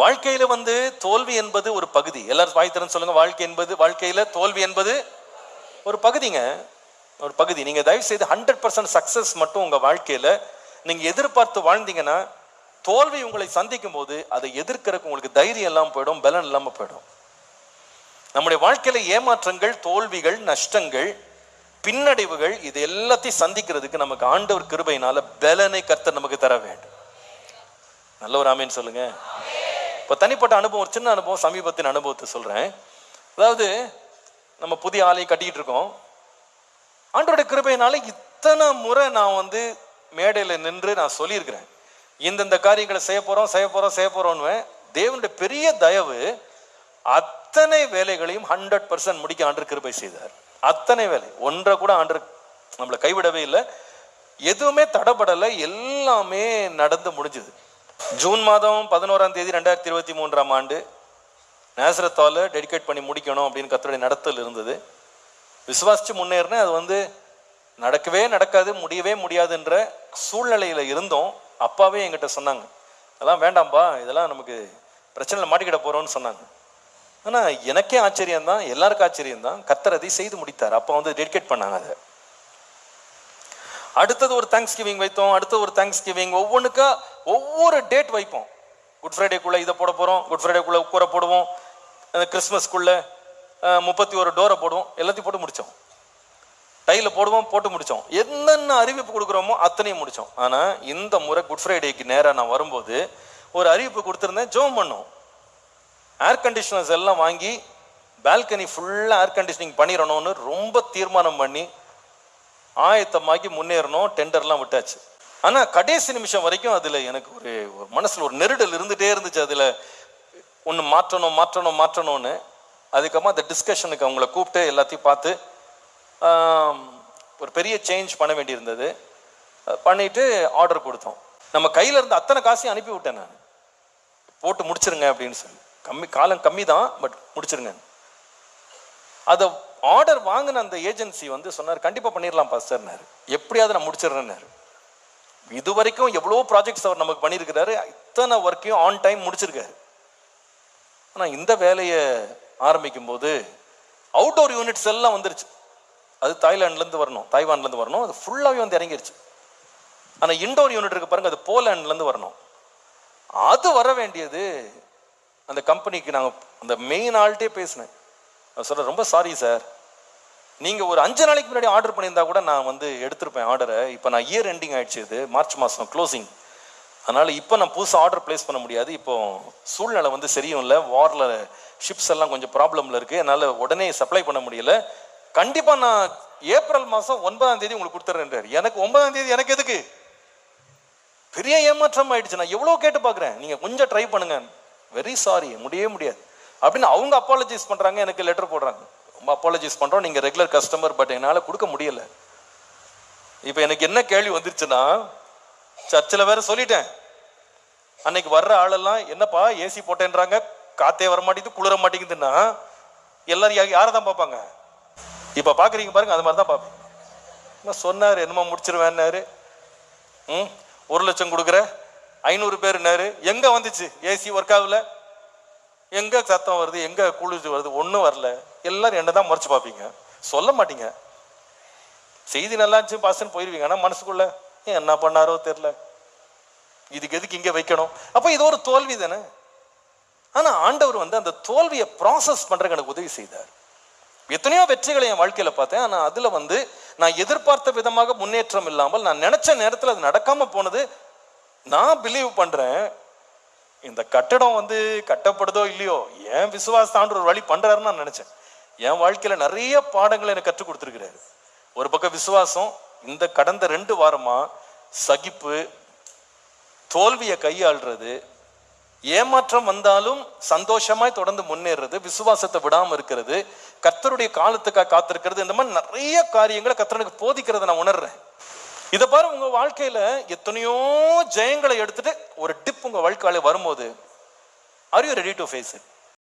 வாழ்க்கையில தோல்வி என்பது ஒரு பகுதி. எல்லாரும் வாய் திறந்து சொல்லுங்க. வாழ்க்கையில தோல்வி என்பது ஒரு பகுதிங்க, ஒரு பகுதி. நீங்க தயவு செய்து 100% சக்சஸ் மட்டும் உங்க வாழ்க்கையில நீங்க எதிர்பார்த்து வாழ்ந்தீங்கன்னா, தோல்வி உங்களை சந்திக்கும் போது அதை எதிர்க்கிறதுக்கு உங்களுக்கு தைரியம் இல்லாம போயிடும், பலன் இல்லாம போயிடும். நம்முடைய வாழ்க்கையில ஏமாற்றங்கள், தோல்விகள், நஷ்டங்கள், பின்னடைவுகள், இது எல்லாத்தையும் சந்திக்கிறதுக்கு நமக்கு ஆண்டவர் கிருபையினால பலனை கர்த்தர் நமக்கு தர வேண்டும். நல்ல ஒரு ஆமீன் சொல்லுங்க. இப்போ தனிப்பட்ட அனுபவம், ஒரு சின்ன அனுபவம், சமீபத்தின் அனுபவத்தை சொல்கிறேன். அதாவது நம்ம புதிய ஆலயம் கட்டிக்கிட்டு இருக்கோம். ஆண்டவருடைய கிருபையினால இத்தனை முறை நான் மேடையில் நின்று நான் சொல்லியிருக்கிறேன், இந்தந்த காரியங்களை செய்ய போகிறோன்னு. தேவனுடைய பெரிய தயவு, அத்தனை வேலைகளையும் 100% முடிக்க ஆண்டவர் கிருபை செய்தார். அத்தனை வேலை, ஒன்றை கூட ஆண்டவர் நம்மளை கைவிடவே இல்லை. எதுவுமே தடைபடலை, எல்லாமே நடந்து முடிஞ்சுது. ஜூன் மாதம் 11ஆம் தேதி 2023ஆம் ஆண்டு நேசரத் ஹாலை டெடிகேட் பண்ணி முடிக்கணும் அப்படின்னு கர்த்தருடைய நடத்தல் இருந்தது. விசுவாசிச்சு முன்னேறினேன். அது நடக்கவே நடக்காது, முடியவே முடியாதுன்ற சூழ்நிலையில இருந்தோம். அப்பாவே என்கிட்ட சொன்னாங்க, அதெல்லாம் வேண்டாம்பா, இதெல்லாம் நமக்கு பிரச்சனையில் மாட்டிக்கிட போறோம்னு சொன்னாங்க. ஆனா எனக்கே ஆச்சரியம்தான், எல்லாருக்கும் ஆச்சரியம்தான். கர்த்தர் அதை செய்து முடித்தார். அப்பா டெடிகேட் பண்ணாங்க. அதை அடுத்தது ஒரு தேங்க்ஸ் கிவிங் வைத்தோம். அடுத்தது ஒரு தேங்க்ஸ் கிவிங், ஒவ்வொன்றுக்கா ஒவ்வொரு டேட் வைப்போம். குட் ஃப்ரைடேக்குள்ள இதை போட போறோம், குட் ஃப்ரைடேக்குள்ள உட்கார போடுவோம், கிறிஸ்மஸ்க்குள்ள 31 டோரை போடுவோம். எல்லாத்தையும் போட்டு முடிச்சோம். டைல போடுவோம், போட்டு முடிச்சோம். என்னென்ன அறிவிப்பு கொடுக்குறோமோ அத்தனையும் முடிச்சோம். ஆனா இந்த முறை குட் ஃப்ரைடேக்கு நேராக நான் வரும்போது ஒரு அறிவிப்பு கொடுத்துருந்தேன், ஜோம் பண்ணோம். ஏர் கண்டிஷனர்ஸ் எல்லாம் வாங்கி பால்கனி ஃபுல்லாக ஏர் கண்டிஷனிங் பண்ணிடணும்னு ரொம்ப தீர்மானம் பண்ணி ஆயத்தமாக்கி முன்னேறணும். டெண்டர்லாம் விட்டாச்சு. ஆனா கடைசி நிமிஷம் வரைக்கும் அதுல எனக்கு ஒரு மனசுல ஒரு நெருடல் இருந்துட்டே இருந்துச்சு. அதுல ஒன்று மாற்றணும்னு. அதுக்கப்புறமா அந்த டிஸ்கஷனுக்கு அவங்கள கூப்பிட்டு எல்லாத்தையும் பார்த்து ஒரு பெரிய சேஞ்ச் பண்ண வேண்டியிருந்தது. பண்ணிட்டு ஆர்டர் கொடுத்தோம். நம்ம கையில இருந்து அத்தனை காசையும் அனுப்பி விட்டேன் நான், போட்டு முடிச்சிருங்க அப்படின்னு சொல்லி. காலம் கம்மி தான், பட் முடிச்சிருங்க. அதை ஆர்டர் வாங்கின அந்த ஏஜென்சி சொன்னார், கண்டிப்பா பண்ணிடலாம் பாஸ்டர்னாரு. எப்படியாவது நான் முடிச்சிடுறேன்னாரு. இது வரைக்கும் எவ்வளோ ப்ராஜெக்ட்ஸ் அவர் நமக்கு பண்ணியிருக்கிறாரு, இத்தனை ஒர்க்கையும் ஆன் டைம் முடிச்சிருக்காரு. ஆனால் இந்த வேலையை ஆரம்பிக்கும் போது அவுட்டோர் யூனிட்ஸ் எல்லாம் வந்துருச்சு. அது தாய்வான்லேருந்து வரணும். அது ஃபுல்லாகவே இறங்கிருச்சு. ஆனால் இன்டோர் யூனிட் இருக்கு பாருங்க, அது போலாண்ட்லேருந்து வரணும். அது வர வேண்டியது அந்த கம்பெனிக்கு. நாங்கள் அந்த மெயின் ஆள்கிட்டே பேசினேன். சொல்கிறேன், ரொம்ப சாரி சார், நீங்கள் ஒரு 5 நாளைக்கு முன்னாடி ஆர்டர் பண்ணியிருந்தா கூட நான் எடுத்திருப்பேன் ஆர்டரை. இப்போ நான் இயர் எண்டிங் ஆயிடுச்சு, இது மார்ச் மாதம் க்ளோசிங். அதனால் இப்போ நான் புதுசாக ஆர்டர் பிளேஸ் பண்ண முடியாது. இப்போ சூழ்நிலை சரியும் இல்லை, வாரில் ஷிப்ஸ் எல்லாம் கொஞ்சம் ப்ராப்ளமில் இருக்குது, என்னால் உடனே சப்ளை பண்ண முடியல. கண்டிப்பாக நான் ஏப்ரல் மாதம் 9ஆம் தேதி உங்களுக்கு கொடுத்துட்றேன்றார். எனக்கு 9ஆம் தேதி எனக்கு எதுக்கு? பெரிய ஏமாற்றம் ஆயிடுச்சு. நான் எவ்வளோ கேட்டு பார்க்குறேன், நீங்கள் கொஞ்சம் ட்ரை பண்ணுங்க. வெரி சாரி, முடியவே முடியாது அப்படின்னு அவங்க அப்பாலஜைஸ் பண்ணுறாங்க. எனக்கு லெட்டர் போடுறாங்க, ரொம்ப அப்பாலஜைஸ் பண்ணுறோம், நீங்கள் ரெகுலர் கஸ்டமர், பட் என்னால் கொடுக்க முடியலை. இப்போ எனக்கு என்ன கேள்வி வந்துருச்சுன்னா, சர்ச்சில் வேற சொல்லிட்டேன், அன்னைக்கு வர்ற ஆளெல்லாம் என்னப்பா ஏசி போட்டேன்றாங்க, காத்தே வர மாட்டேங்குது, குளிர மாட்டேங்குதுன்னா எல்லாரும் யாரை தான் பார்ப்பாங்க? இப்போ பார்க்குறீங்க பாருங்க, அது மாதிரி தான் பார்ப்பீங்க. சொன்னார், என்னமோ முடிச்சிருவேன்னாரு. 1 லட்சம் கொடுக்குற 500 பேருன்னாரு. எங்கே வந்துச்சு? ஏசி ஒர்க் ஆகல, எங்கே சத்தம் வருது, எங்கே குளிர்ச்சி வருது? ஒன்றும் வரல. எல்லாரும் என்ன தான் முறைச்சு பார்ப்பீங்க, சொல்ல மாட்டீங்க. செய்தி நல்லா இருந்துச்சு பாஸ்ன்னு போயிருவீங்க. ஆனால் மனசுக்குள்ள என்ன பண்ணாரோ தெரியல, இதுக்கு எதுக்கு இங்கே வைக்கணும்? அப்போ இது ஒரு தோல்வி தானே. ஆனால் ஆண்டவர் அந்த தோல்வியை ப்ராசஸ் பண்ணுறதுக்கு எனக்கு உதவி செய்தார். எத்தனையோ வெற்றிகளை என் வாழ்க்கையில் பார்த்தேன். ஆனால் அதில் நான் எதிர்பார்த்த விதமாக முன்னேற்றம் இல்லாமல், நான் நினச்ச நேரத்தில் அது நடக்காமல் போனது. நான் பிலீவ் பண்ணுறேன், இந்த கட்டடம் கட்டப்படுதோ இல்லையோ, என் விசுவாசத்தாண்டு ஒரு வழி பண்றாருன்னு நான் நினைச்சேன். என் வாழ்க்கையில நிறைய பாடங்களை எனக்கு கற்றுக் கொடுத்துருக்கிறாரு. ஒரு பக்கம் விசுவாசம், இந்த கடந்த 2 வாரமா சகிப்பு, தோல்வியை கையாள்றது, ஏமாற்றம் வந்தாலும் சந்தோஷமாய் தொடர்ந்து முன்னேறது, விசுவாசத்தை விடாம இருக்கிறது, கர்த்தருடைய காலத்துக்காக காத்திருக்கிறது, இந்த மாதிரி நிறைய காரியங்களை கர்த்தருக்கு போதிக்கிறத நான் உணர்றேன். இதை பாரு, உங்க வாழ்க்கையில எத்தனையோ ஜெயங்களை எடுத்துட்டு ஒரு டிப் உங்க வாழ்க்கையில வரும்போது, are you ready to face it?